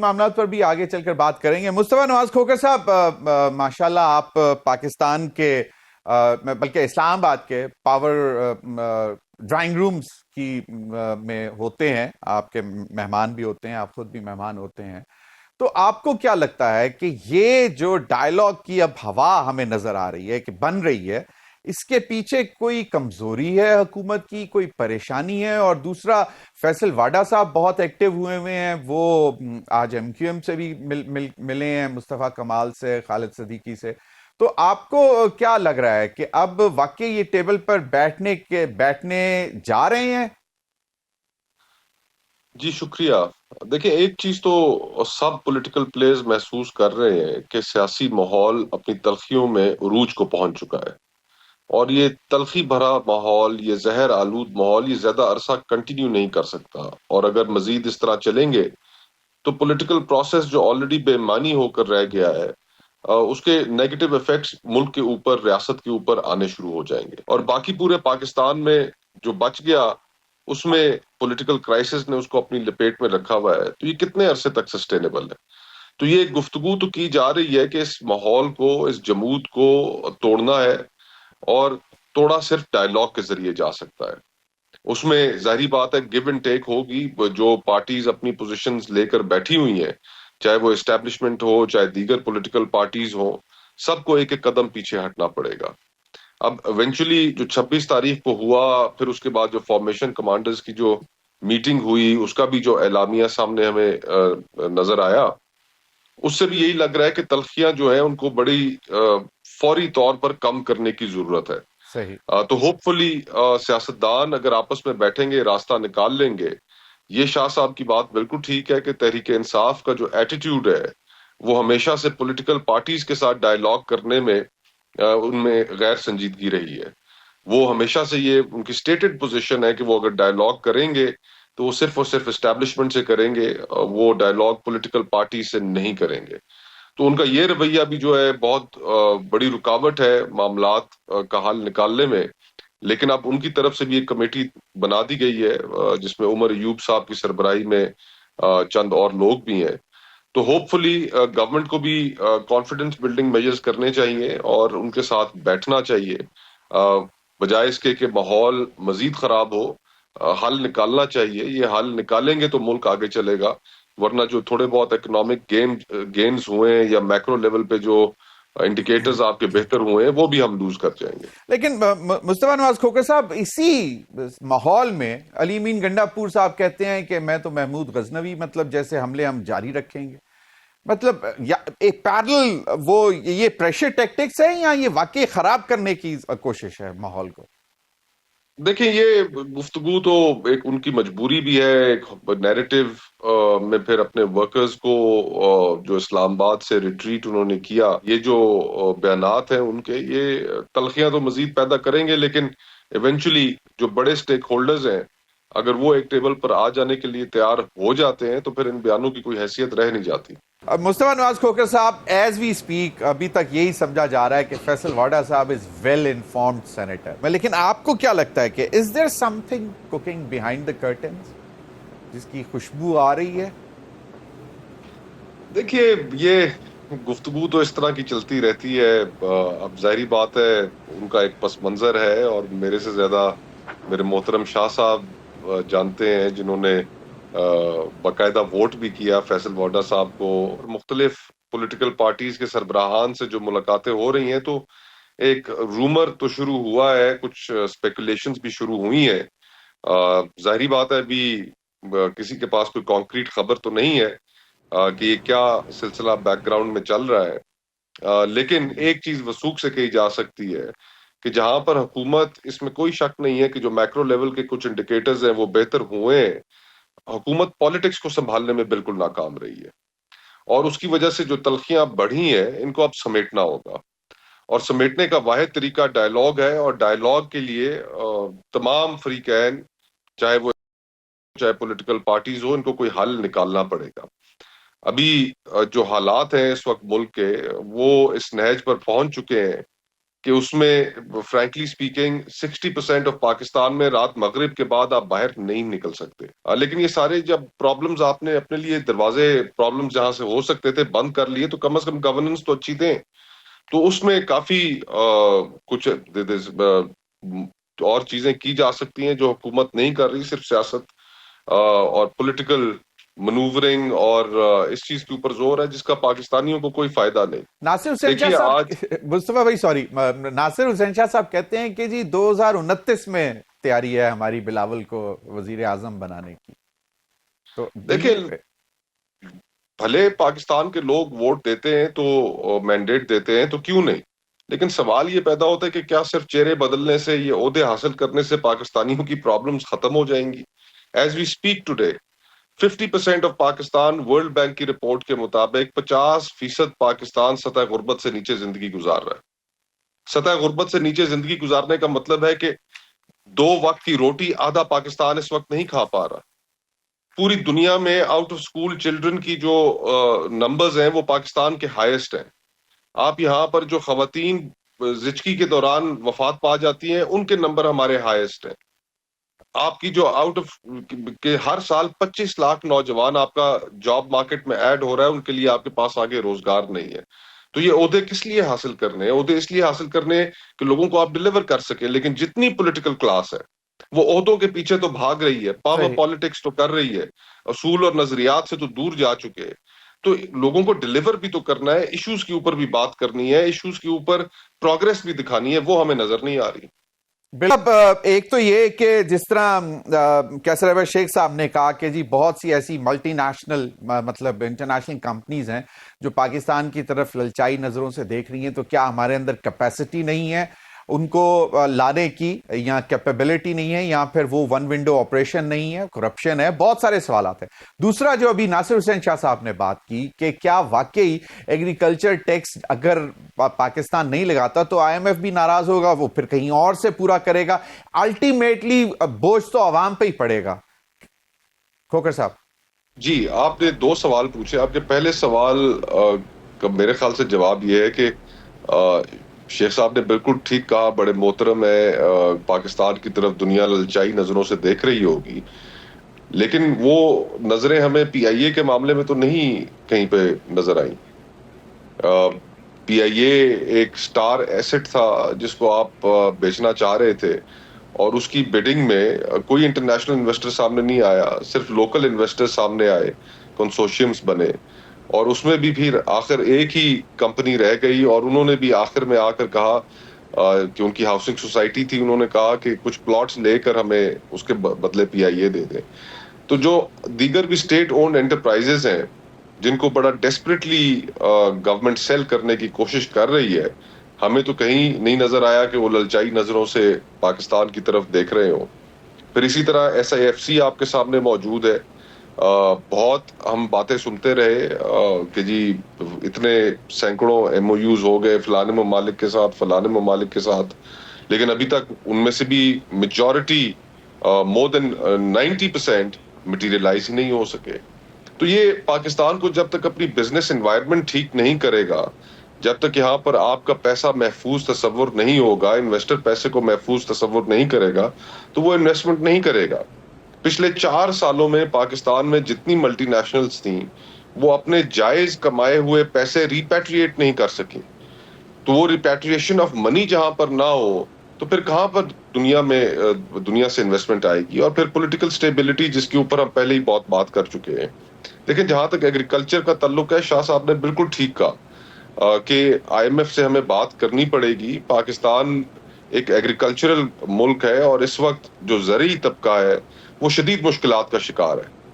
معاملات پر بھی آگے چل کر بات کریں گے۔ مصطفیٰ نواز کھوکھر صاحب، ماشاءاللہ آپ پاکستان کے بلکہ اسلام آباد کے پاور ڈرائنگ رومز کی میں ہوتے ہیں، آپ کے مہمان بھی ہوتے ہیں، آپ خود بھی مہمان ہوتے ہیں، تو آپ کو کیا لگتا ہے کہ یہ جو ڈائیلاگ کی اب ہوا ہمیں نظر آ رہی ہے کہ بن رہی ہے، اس کے پیچھے کوئی کمزوری ہے حکومت کی، کوئی پریشانی ہے؟ اور دوسرا، فیصل واڈا صاحب بہت ایکٹیو ہوئے ہیں، وہ آج ایم کیو ایم سے بھی ملے ہیں، مصطفیٰ کمال سے، خالد صدیقی سے، تو آپ کو کیا لگ رہا ہے کہ اب واقعی یہ ٹیبل پر بیٹھنے جا رہے ہیں؟ جی شکریہ۔ دیکھیں، ایک چیز تو سب پولیٹیکل پلیئرز محسوس کر رہے ہیں کہ سیاسی ماحول اپنی تلخیوں میں عروج کو پہنچ چکا ہے، اور یہ تلخی بھرا ماحول، یہ زہر آلود ماحول، یہ زیادہ عرصہ کنٹینیو نہیں کر سکتا، اور اگر مزید اس طرح چلیں گے تو پولیٹیکل پروسیس جو آلریڈی بے معنی ہو کر رہ گیا ہے، اس کے نیگیٹو ایفیکٹس ملک کے اوپر، ریاست کے اوپر آنے شروع ہو جائیں گے، اور باقی پورے پاکستان میں جو بچ گیا اس میں پولیٹیکل کرائسس نے اس کو اپنی لپیٹ میں رکھا ہوا ہے، تو یہ کتنے عرصے تک سسٹینیبل ہے؟ تو یہ گفتگو تو کی جا رہی ہے کہ اس ماحول کو، اس جمود کو توڑنا ہے، اور توڑا صرف ڈائیلاگ کے ذریعے جا سکتا ہے۔ اس میں ظاہری بات ہے گیو اینڈ ٹیک ہوگی، جو پارٹیز اپنی پوزیشنز لے کر بیٹھی ہوئی ہیں، چاہے وہ اسٹیبلشمنٹ ہو، چاہے دیگر پولیٹیکل پارٹیز ہوں، سب کو ایک ایک قدم پیچھے ہٹنا پڑے گا۔ اب ایونچولی جو 26 تاریخ کو ہوا، پھر اس کے بعد جو فارمیشن کمانڈرز کی جو میٹنگ ہوئی، اس کا بھی جو اعلامیہ سامنے ہمیں نظر آیا، اس سے بھی یہی لگ رہا ہے کہ تلخیاں جو ہیں ان کو بڑی فوری طور پر کم کرنے کی ضرورت ہے۔ صحیح۔ تو ہوپ فلی سیاستدان اگر آپس میں بیٹھیں گے، راستہ نکال لیں گے۔ یہ شاہ صاحب کی بات بالکل ٹھیک ہے کہ تحریک انصاف کا جو ایٹیٹیوڈ ہے، وہ ہمیشہ سے پولیٹیکل پارٹیز کے ساتھ ڈائیلاگ کرنے میں ان میں غیر سنجیدگی رہی ہے۔ وہ ہمیشہ سے، یہ ان کی سٹیٹڈ پوزیشن ہے کہ وہ اگر ڈائیلاگ کریں گے تو وہ صرف اور صرف اسٹیبلشمنٹ سے کریں گے، وہ ڈائیلاگ پولیٹیکل پارٹی سے نہیں کریں گے۔ تو ان کا یہ رویہ بھی جو ہے بہت بڑی رکاوٹ ہے معاملات کا حل نکالنے میں۔ لیکن اب ان کی طرف سے بھی ایک کمیٹی بنا دی گئی ہے، جس میں عمر ایوب صاحب کی سربراہی میں چند اور لوگ بھی ہیں۔ تو ہوپ فلی گورنمنٹ کو بھی کانفیڈنس بلڈنگ میجرز کرنے چاہیے اور ان کے ساتھ بیٹھنا چاہیے، بجائے اس کے کہ ماحول مزید خراب ہو۔ حل نکالنا چاہیے، یہ حل نکالیں گے تو ملک آگے چلے گا، ورنہ جو تھوڑے بہت اکنامک گینز ہوئے ہیں یا میکرو لیول پہ جو انڈیکیٹرز آپ کے بہتر ہوئے ہیں، وہ بھی ہم لوز کر جائیں گے۔ لیکن مصطفیٰ نواز کھوکھر صاحب، اسی ماحول میں علی امین گنڈا پور صاحب کہتے ہیں کہ میں تو محمود غزنوی جیسے حملے ہم جاری رکھیں گے۔ ایک پیرل وہ یہ پریشر ٹیکٹکس ہے یا یہ واقعی خراب کرنے کی کوشش ہے ماحول کو؟ دیکھیں، یہ گفتگو تو ایک ان کی مجبوری بھی ہے، ایک نیریٹو میں پھر اپنے ورکرز کو جو اسلام آباد سے ریٹریٹ انہوں نے کیا، یہ جو بیانات ہیں ان کے، یہ تلخیاں تو مزید پیدا کریں گے، لیکن ایونچولی جو بڑے سٹیک ہولڈرز ہیں، اگر وہ ایک ٹیبل پر آ جانے کے لیے تیار ہو جاتے ہیں تو پھر ان بیانوں کی کوئی حیثیت رہ نہیں جاتی۔ مصطفیٰ نواز کھوکھر صاحب، ایز وی اسپیک ابھی تک یہی سمجھا جا رہا ہے کہ فیصل واڈا صاحب از ویل انفارمڈ سینیٹر، لیکن آپ کو کیا لگتا ہے کہ is there something cooking behind the curtains جس کی خوشبو آ رہی ہے؟ دیکھیے، یہ گفتگو تو اس طرح کی چلتی رہتی ہے۔ اب ظاہری بات ہے ان کا ایک پس منظر ہے، اور میرے سے زیادہ میرے محترم شاہ صاحب جانتے ہیں، جنہوں نے باقاعدہ ووٹ بھی کیا فیصل واڈا صاحب کو۔ اور مختلف پولیٹیکل پارٹیز کے سربراہان سے جو ملاقاتیں ہو رہی ہیں، تو ایک رومر تو شروع ہوا ہے، کچھ اسپیکولیشنز بھی شروع ہوئی ہیں۔ ظاہری بات ہے ابھی کسی کے پاس کوئی کانکریٹ خبر تو نہیں ہے کہ یہ کیا سلسلہ بیک گراؤنڈ میں چل رہا ہے، لیکن ایک چیز وثوق سے کہی جا سکتی ہے کہ جہاں پر حکومت، اس میں کوئی شک نہیں ہے کہ جو میکرو لیول کے کچھ انڈیکیٹرز ہیں وہ بہتر ہوئے ہیں، حکومت پالیٹکس کو سنبھالنے میں بالکل ناکام رہی ہے، اور اس کی وجہ سے جو تلخیاں بڑھی ہیں ان کو اب سمیٹنا ہوگا، اور سمیٹنے کا واحد طریقہ ڈائیلاگ ہے، اور ڈائیلاگ کے لیے تمام فریقین، چاہے پولیٹیکل پارٹیز ہو، ان کو کوئی حل نکالنا پڑے گا۔ ابھی جو حالات ہیں اس وقت ملک کے، وہ اس نہج پر پہنچ چکے ہیں کہ اس میں فرینکلی اسپیکنگ 60% آف پاکستان میں رات مغرب کے بعد آپ باہر نہیں نکل سکتے. لیکن یہ سارے جب پرابلمز آپ نے اپنے لیے دروازے پرابلمز جہاں سے ہو سکتے تھے بند کر لیے تو کم از کم گورننس تو اچھی دیں. تو اس میں کافی کچھ اور چیزیں کی جا سکتی ہیں جو حکومت نہیں کر رہی. صرف سیاست اور پولیٹیکل منوورنگ اور اس چیز کے اوپر زور ہے جس کا پاکستانیوں کو کوئی فائدہ نہیں. ناصر حسین شاہ دیکھیے آج صاحب مصطفیٰ بھائی سوری ناصر حسین شاہ صاحب کہتے ہیں کہ جی 2029 میں تیاری ہے ہماری بلاول کو وزیر اعظم بنانے کی. تو دیکھیں بھلے پاکستان کے لوگ ووٹ دیتے ہیں تو مینڈیٹ دیتے ہیں تو کیوں نہیں, لیکن سوال یہ پیدا ہوتا ہے کہ کیا صرف چہرے بدلنے سے یہ عہدے حاصل کرنے سے پاکستانیوں کی پرابلمز ختم ہو جائیں گی؟ As we speak today 50% of Pakistan world bank کی رپورٹ کے مطابق 50% پاکستان سطح غربت سے نیچے زندگی گزار رہا ہے. سطح غربت سے نیچے زندگی گزارنے کا مطلب ہے کہ 2 وقت کی روٹی آدھا پاکستان اس وقت نہیں کھا پا رہا. پوری دنیا میں آؤٹ آف سکول چلڈرن کی جو نمبرز ہیں وہ پاکستان کے ہائیسٹ ہیں. آپ یہاں پر جو خواتین زچگی کے دوران وفات پا جاتی ہیں ان کے نمبر ہمارے ہائیسٹ ہیں. آپ کی جو آؤٹ آف کہ ہر سال 25 لاکھ نوجوان آپ کا جاب مارکیٹ میں ایڈ ہو رہا ہے, ان کے لیے آپ کے پاس آگے روزگار نہیں ہے. تو یہ عہدے کس لیے حاصل کرنے ہیں؟ عہدے اس لیے حاصل کرنے ہیں کہ لوگوں کو آپ ڈلیور کر سکیں. لیکن جتنی پولیٹیکل کلاس ہے وہ عہدوں کے پیچھے تو بھاگ رہی ہے, پاور پالیٹکس تو کر رہی ہے, اصول اور نظریات سے تو دور جا چکے ہیں. تو لوگوں کو ڈلیور بھی تو کرنا ہے, ایشوز کے اوپر بھی بات کرنی ہے, ایشوز کے اوپر پروگریس بھی دکھانی ہے, وہ ہمیں نظر نہیں آ رہی. ایک تو یہ کہ جس طرح کیسر احمد شیخ صاحب نے کہا کہ جی بہت سی ایسی ملٹی نیشنل مطلب انٹرنیشنل کمپنیز ہیں جو پاکستان کی طرف للچائی نظروں سے دیکھ رہی ہیں, تو کیا ہمارے اندر کیپیسٹی نہیں ہے ان کو لانے کی, یا کیپیبلٹی نہیں ہے, یا پھر وہ ون ونڈو آپریشن نہیں ہے, کرپشن ہے, بہت سارے سوالات ہیں. دوسرا جو ابھی ناصر حسین شاہ صاحب نے بات کی کہ کیا واقعی ایگریکلچر ٹیکس اگر پاکستان نہیں لگاتا تو آئی ایم ایف بھی ناراض ہوگا, وہ پھر کہیں اور سے پورا کرے گا, الٹیمیٹلی بوجھ تو عوام پہ ہی پڑے گا. کھوکر صاحب جی, آپ نے 2 سوال پوچھے. آپ کے پہلے سوال کا میرے خیال سے جواب یہ ہے کہ شیخ صاحب نے بالکل ٹھیک کہا, بڑے محترم ہے, پاکستان کی طرف دنیا للچائی نظروں سے دیکھ رہی ہوگی, لیکن وہ نظریں ہمیں پی آئی اے کے معاملے میں تو نہیں کہیں پہ نظر آئیں. پی آئی اے ایک سٹار ایسٹ تھا جس کو آپ بیچنا چاہ رہے تھے, اور اس کی بیڈنگ میں کوئی انٹرنیشنل انویسٹر سامنے نہیں آیا, صرف لوکل انویسٹر سامنے آئے, کنسورشیمز بنے, اور اس میں بھی پھر آخر ایک ہی کمپنی رہ گئی, اور انہوں نے بھی آخر میں آ کر کہا کہ ان کی ہاؤسنگ سوسائٹی تھی, انہوں نے کہا کہ کچھ پلاٹس لے کر ہمیں اس کے بدلے پی آئی اے دے دیں. تو جو دیگر بھی اسٹیٹ اونڈ انٹرپرائزز ہیں جن کو بڑا ڈیسپریٹلی گورنمنٹ سیل کرنے کی کوشش کر رہی ہے, ہمیں تو کہیں نہیں نظر آیا کہ وہ للچائی نظروں سے پاکستان کی طرف دیکھ رہے ہوں. پھر اسی طرح ایس آئی ایف سی آپ کے سامنے موجود ہے. بہت ہم باتیں سنتے رہے کہ جی اتنے سینکڑوں ایم او یوز ہو گئے فلانے ممالک کے ساتھ فلانے ممالک کے ساتھ, لیکن ابھی تک ان میں سے بھی میجورٹی مور دین 90% مٹیریلائز ہی نہیں ہو سکے. تو یہ پاکستان کو جب تک اپنی بزنس انوائرمنٹ ٹھیک نہیں کرے گا, جب تک یہاں پر آپ کا پیسہ محفوظ تصور نہیں ہوگا, انویسٹر پیسے کو محفوظ تصور نہیں کرے گا, تو وہ انویسٹمنٹ نہیں کرے گا. پچھلے 4 سالوں میں پاکستان میں جتنی ملٹی نیشنلز تھیں وہ اپنے جائز کمائے ہوئے پیسے ریپیٹریٹ نہیں کر سکیں. تو وہ ریپیٹریشن آف منی جہاں پر نہ ہو تو پھر کہاں پر دنیا سے انویسٹمنٹ آئے گی؟ اور پھر پولیٹیکل سٹیبلٹی جس کے اوپر ہم پہلے ہی بہت بات کر چکے ہیں. لیکن جہاں تک ایگریکلچر کا تعلق ہے, شاہ صاحب نے بالکل ٹھیک کہا کہ آئی ایم ایف سے ہمیں بات کرنی پڑے گی. پاکستان ایک ایگریکلچرل ملک ہے, اور اس وقت جو زرعی طبقہ ہے وہ شدید مشکلات کا شکار ہے.